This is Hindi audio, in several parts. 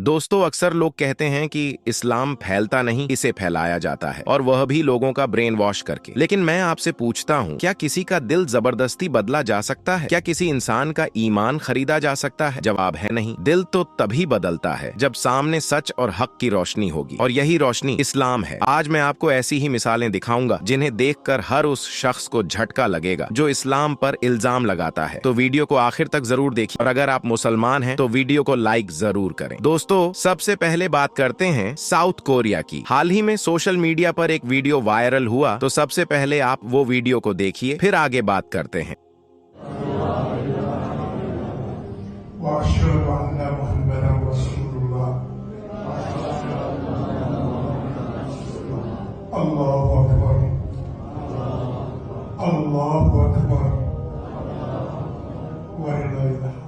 दोस्तों, अक्सर लोग कहते हैं कि इस्लाम फैलता नहीं, इसे फैलाया जाता है, और वह भी लोगों का ब्रेन वॉश करके। लेकिन मैं आपसे पूछता हूँ, क्या किसी का दिल जबरदस्ती बदला जा सकता है? क्या किसी इंसान का ईमान खरीदा जा सकता है? जवाब है नहीं। दिल तो तभी बदलता है जब सामने सच और हक की रोशनी होगी, और यही रोशनी इस्लाम है। आज मैं आपको ऐसी ही मिसालें दिखाऊंगा जिन्हें देखकर हर उस शख्स को झटका लगेगा जो इस्लाम पर इल्जाम लगाता है। तो वीडियो को आखिर तक जरूर देखिए, और अगर आप मुसलमान हैं तो वीडियो को लाइक जरूर करें। दोस्तों, सबसे पहले बात करते हैं साउथ कोरिया की। हाल ही में सोशल मीडिया पर एक वीडियो वायरल हुआ, तो सबसे पहले आप वो वीडियो को देखिए, फिर आगे बात करते हैं। अल्लाहु अकबर, अल्लाहु अकबर।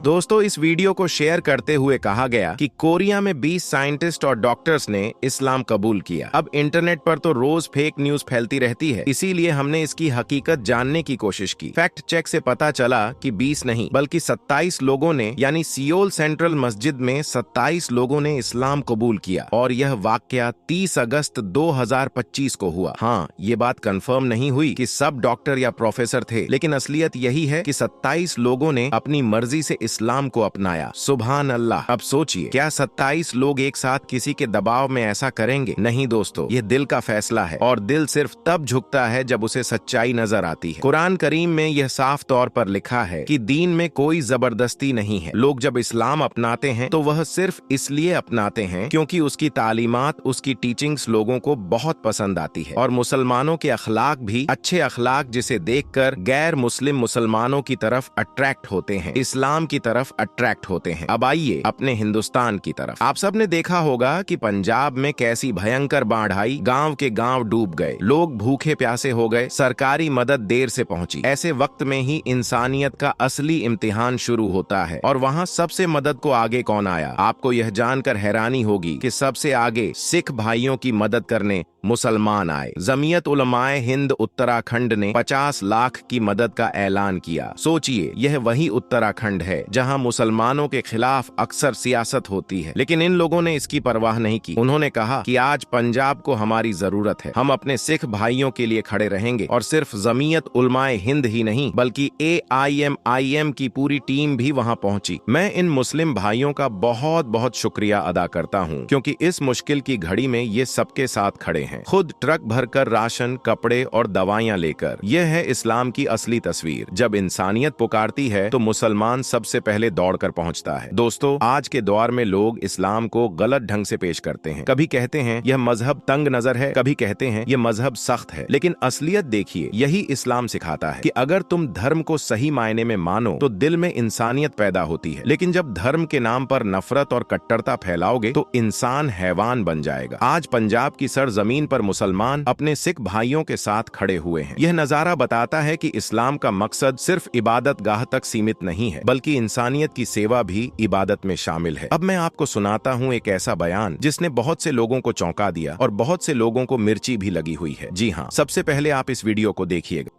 दोस्तों, इस वीडियो को शेयर करते हुए कहा गया कि कोरिया में 20 साइंटिस्ट और डॉक्टर्स ने इस्लाम कबूल किया। अब इंटरनेट पर तो रोज फेक न्यूज फैलती रहती है, इसीलिए हमने इसकी हकीकत जानने की कोशिश की। फैक्ट चेक से पता चला कि 20 नहीं बल्कि 27 लोगों ने, यानी सियोल सेंट्रल मस्जिद में 27 लोगों ने इस्लाम कबूल किया, और यह वाकया 30 अगस्त 2025 को हुआ। हाँ, ये बात कंफर्म नहीं हुई कि सब डॉक्टर या प्रोफेसर थे, लेकिन असलियत यही है कि 27 लोगों ने अपनी मर्जी से इस्लाम को अपनाया। सुभान अल्लाह। अब सोचिए, क्या 27 लोग एक साथ किसी के दबाव में ऐसा करेंगे? नहीं दोस्तों, ये दिल का फैसला है, और दिल सिर्फ तब झुकता है जब उसे सच्चाई नजर आती है। कुरान करीम में यह साफ तौर पर लिखा है कि दीन में कोई जबरदस्ती नहीं है। लोग जब इस्लाम अपनाते हैं तो वह सिर्फ इसलिए अपनाते हैं क्योंकि उसकी तालीमात, उसकी टीचिंग्स लोगों को बहुत पसंद आती है, और मुसलमानों के अखलाक भी अच्छे अखलाक जिसे देखकर गैर मुस्लिम मुसलमानों की तरफ अट्रैक्ट होते हैं, इस्लाम की तरफ अट्रैक्ट होते हैं। अब आइए अपने हिंदुस्तान की तरफ। आप सबने देखा होगा कि पंजाब में कैसी भयंकर बाढ़ आई, गांव के गांव डूब गए, लोग भूखे प्यासे हो गए, सरकारी मदद देर से पहुंची। ऐसे वक्त में ही इंसानियत का असली इम्तिहान शुरू होता है, और वहां सबसे मदद को आगे कौन आया? आपको यह जानकर हैरानी होगी कि सबसे आगे सिख भाइयों की मदद करने मुसलमान आए। जमीयत उलमाए हिंद उत्तराखंड ने 50 लाख की मदद का ऐलान किया। सोचिए, यह वही उत्तराखंड है जहां मुसलमानों के खिलाफ अक्सर सियासत होती है, लेकिन इन लोगों ने इसकी परवाह नहीं की। उन्होंने कहा कि आज पंजाब को हमारी जरूरत है, हम अपने सिख भाइयों के लिए खड़े रहेंगे। और सिर्फ जमीयत उलमाए हिंद ही नहीं बल्कि AIMIM की पूरी टीम भी वहां पहुंची। मैं इन मुस्लिम भाइयों का बहुत बहुत शुक्रिया अदा करता हूं, क्योंकि इस मुश्किल की घड़ी में ये सबके साथ खड़े हैं, खुद ट्रक भरकर राशन, कपड़े और दवाइयां लेकर। यह है इस्लाम की असली तस्वीर। जब इंसानियत पुकारती है तो मुसलमान सबसे पहले दौड़कर पहुंचता है। दोस्तों, आज के दौर में लोग इस्लाम को गलत ढंग से पेश करते हैं। कभी कहते हैं यह मजहब तंग नजर है, कभी कहते हैं यह मजहब सख्त है, लेकिन असलियत देखिए, यही इस्लाम सिखाता है कि अगर तुम धर्म को सही मायने में मानो तो दिल में इंसानियत पैदा होती है, लेकिन जब धर्म के नाम पर नफरत और कट्टरता फैलाओगे तो इंसान हैवान बन जाएगा। आज पंजाब की सरजमीन पर मुसलमान अपने सिख भाइयों के साथ खड़े हुए हैं। यह नजारा बताता है कि इस्लाम का मकसद सिर्फ इबादत गाह तक सीमित नहीं है, बल्कि इंसानियत की सेवा भी इबादत में शामिल है। अब मैं आपको सुनाता हूँ एक ऐसा बयान जिसने बहुत से लोगों को चौंका दिया, और बहुत से लोगों को मिर्ची भी लगी हुई है। जी हाँ, सबसे पहले आप इस वीडियो को देखिएगा।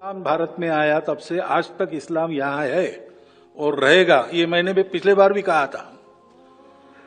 इस्लाम भारत में आया तब से आज तक इस्लाम यहाँ है और रहेगा। ये मैंने भी पिछले बार भी कहा था,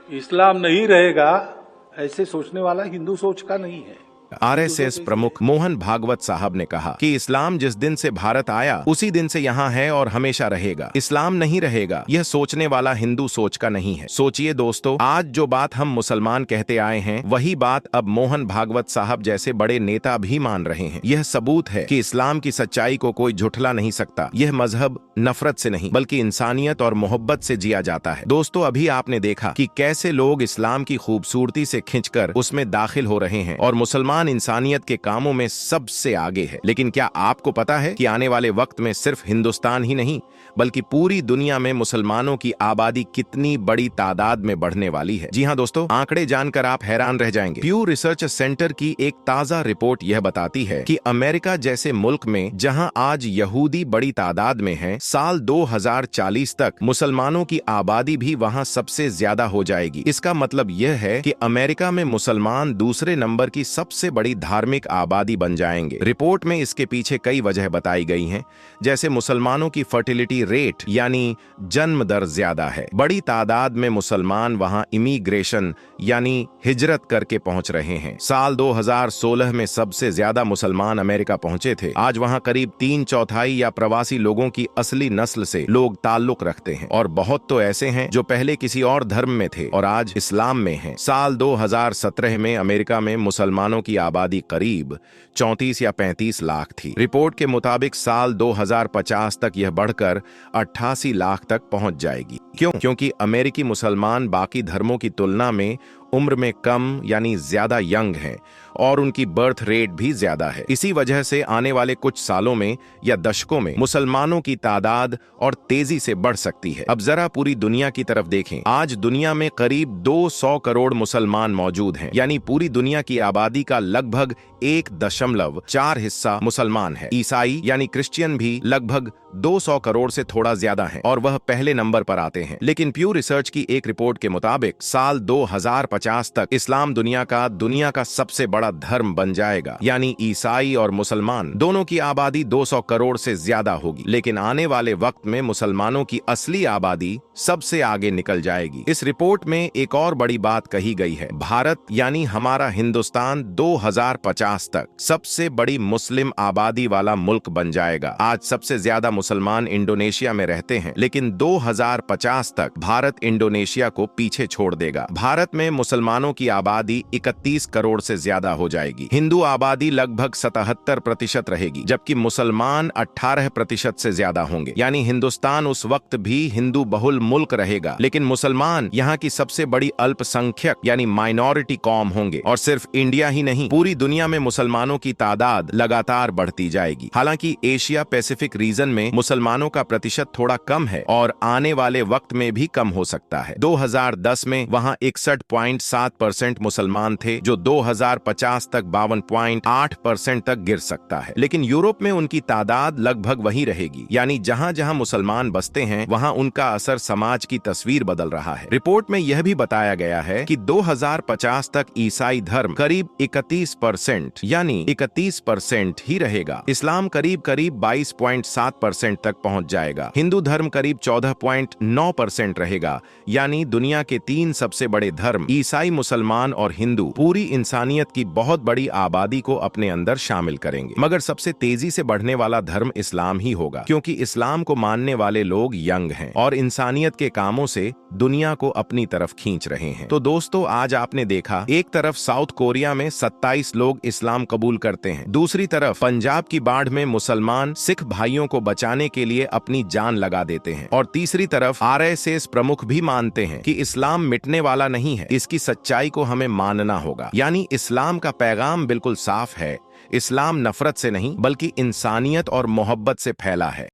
इस्लाम नहीं रहेगा ऐसे सोचने वाला हिंदू सोच का नहीं है। RSS प्रमुख मोहन भागवत साहब ने कहा कि इस्लाम जिस दिन से भारत आया उसी दिन से यहाँ है और हमेशा रहेगा। इस्लाम नहीं रहेगा, यह सोचने वाला हिंदू सोच का नहीं है। सोचिए दोस्तों, आज जो बात हम मुसलमान कहते आए हैं वही बात अब मोहन भागवत साहब जैसे बड़े नेता भी मान रहे हैं। यह सबूत है कि इस्लाम की सच्चाई को कोई झुठला नहीं सकता। यह मजहब नफरत से नहीं बल्कि इंसानियत और मोहब्बत से जिया जाता है। दोस्तों, अभी आपने देखा कि कैसे लोग इस्लाम की खूबसूरती से खिंचकर उसमें दाखिल हो रहे हैं, और मुसलमान इंसानियत के कामों में सबसे आगे है। लेकिन क्या आपको पता है कि आने वाले वक्त में सिर्फ हिंदुस्तान ही नहीं बल्कि पूरी दुनिया में मुसलमानों की आबादी कितनी बड़ी तादाद में बढ़ने वाली है? जी हाँ दोस्तों, आंकड़े जानकर आप हैरान रह जाएंगे। प्यू रिसर्च सेंटर की एक ताजा रिपोर्ट यह बताती है कि अमेरिका जैसे मुल्क में जहां आज यहूदी बड़ी तादाद में हैं, साल 2040 तक मुसलमानों की आबादी भी वहां सबसे ज्यादा हो जाएगी। इसका मतलब यह है कि अमेरिका में मुसलमान दूसरे नंबर की सबसे बड़ी धार्मिक आबादी बन जाएंगे। रिपोर्ट में इसके पीछे कई वजह बताई गई हैं, जैसे मुसलमानों की फर्टिलिटी रेट यानी जन्म दर ज्यादा है। बड़ी तादाद में मुसलमान वहां इमिग्रेशन यानी हिजरत करके पहुंच रहे हैं। साल 2016 में सबसे ज्यादा मुसलमान अमेरिका पहुंचे थे। आज वहां करीब 3/4 या प्रवासी लोगों की असली नस्ल से लोग ताल्लुक रखते हैं और बहुत तो ऐसे हैं जो पहले किसी और धर्म में थे और आज इस्लाम में हैं। साल 2017 में अमेरिका में मुसलमानों की आबादी करीब 34 या 35 लाख थी। रिपोर्ट के मुताबिक साल 2050 तक यह बढ़कर 88 लाख तक पहुंच जाएगी। क्योंकि अमेरिकी मुसलमान बाकी धर्मों की तुलना में उम्र में कम यानी ज्यादा यंग हैं और उनकी बर्थ रेट भी ज्यादा है। इसी वजह से आने वाले कुछ सालों में या दशकों में मुसलमानों की तादाद और तेजी से बढ़ सकती है। अब जरा पूरी दुनिया की तरफ देखें। आज दुनिया में करीब 200 करोड़ मुसलमान मौजूद हैं, यानी पूरी दुनिया की आबादी का लगभग 1.4 हिस्सा मुसलमान है। ईसाई यानी क्रिश्चियन भी लगभग 200 करोड़ से थोड़ा ज्यादा हैं और वह पहले नंबर पर आते हैं। लेकिन प्यू रिसर्च की एक रिपोर्ट के मुताबिक साल 2050 तक इस्लाम दुनिया का सबसे बड़ा धर्म बन जाएगा, यानी ईसाई और मुसलमान दोनों की आबादी 200 करोड़ से ज्यादा होगी। लेकिन आने वाले वक्त में मुसलमानों की असली आबादी सबसे आगे निकल जाएगी। इस रिपोर्ट में एक और बड़ी बात कही गई है। भारत यानी हमारा हिंदुस्तान 2050 तक सबसे बड़ी मुस्लिम आबादी वाला मुल्क बन जाएगा। आज सबसे ज्यादा मुसलमान इंडोनेशिया में रहते हैं, लेकिन 2050 तक भारत इंडोनेशिया को पीछे छोड़ देगा। भारत में मुसलमानों की आबादी 31 करोड़ से ज्यादा हो जाएगी। हिंदू आबादी लगभग 77% रहेगी, जबकि मुसलमान 18% से ज्यादा होंगे। यानी हिंदुस्तान उस वक्त भी हिंदू बहुल मुल्क रहेगा, लेकिन मुसलमान यहाँ की सबसे बड़ी अल्पसंख्यक यानी माइनॉरिटी कौम होंगे। और सिर्फ इंडिया ही नहीं, पूरी दुनिया में मुसलमानों की तादाद लगातार बढ़ती जाएगी। हालांकि एशिया पैसिफिक रीजन में मुसलमानों का प्रतिशत थोड़ा कम है और आने वाले वक्त में भी कम हो सकता है। 2010 में वहां 61.7% मुसलमान थे, जो 2050 तक 52.8% तक गिर सकता है। लेकिन यूरोप में उनकी तादाद लगभग वही रहेगी, यानी जहां जहां मुसलमान बसते हैं वहां उनका असर समाज की तस्वीर बदल रहा है। रिपोर्ट में यह भी बताया गया है कि 2050 तक ईसाई धर्म करीब 31% यानी 31% ही रहेगा। इस्लाम करीब 22.7% तक पहुंच जाएगा। हिंदू धर्म करीब 14.9% रहेगा, यानी दुनिया के 3 सबसे बड़े धर्म ईसाई, मुसलमान और हिंदू पूरी इंसानियत की बहुत बड़ी आबादी को अपने अंदर शामिल करेंगे। मगर सबसे तेजी से बढ़ने वाला धर्म इस्लाम ही होगा, क्योंकि इस्लाम को मानने वाले लोग यंग हैं और इंसानियत के कामों से दुनिया को अपनी तरफ खींच रहे हैं। तो दोस्तों, आज आपने देखा, एक तरफ साउथ कोरिया में 27 लोग इस्लाम कबूल करते हैं, दूसरी तरफ पंजाब की बाढ़ में मुसलमान सिख भाइयों को बचाने के लिए अपनी जान लगा देते हैं, और तीसरी तरफ RSS प्रमुख भी मानते हैं कि इस्लाम मिटने वाला नहीं है। इसकी सच्चाई को हमें मानना होगा। यानी इस्लाम का पैगाम बिल्कुल साफ है। इस्लाम नफरत से नहीं बल्कि इंसानियत और मोहब्बत से फैला है।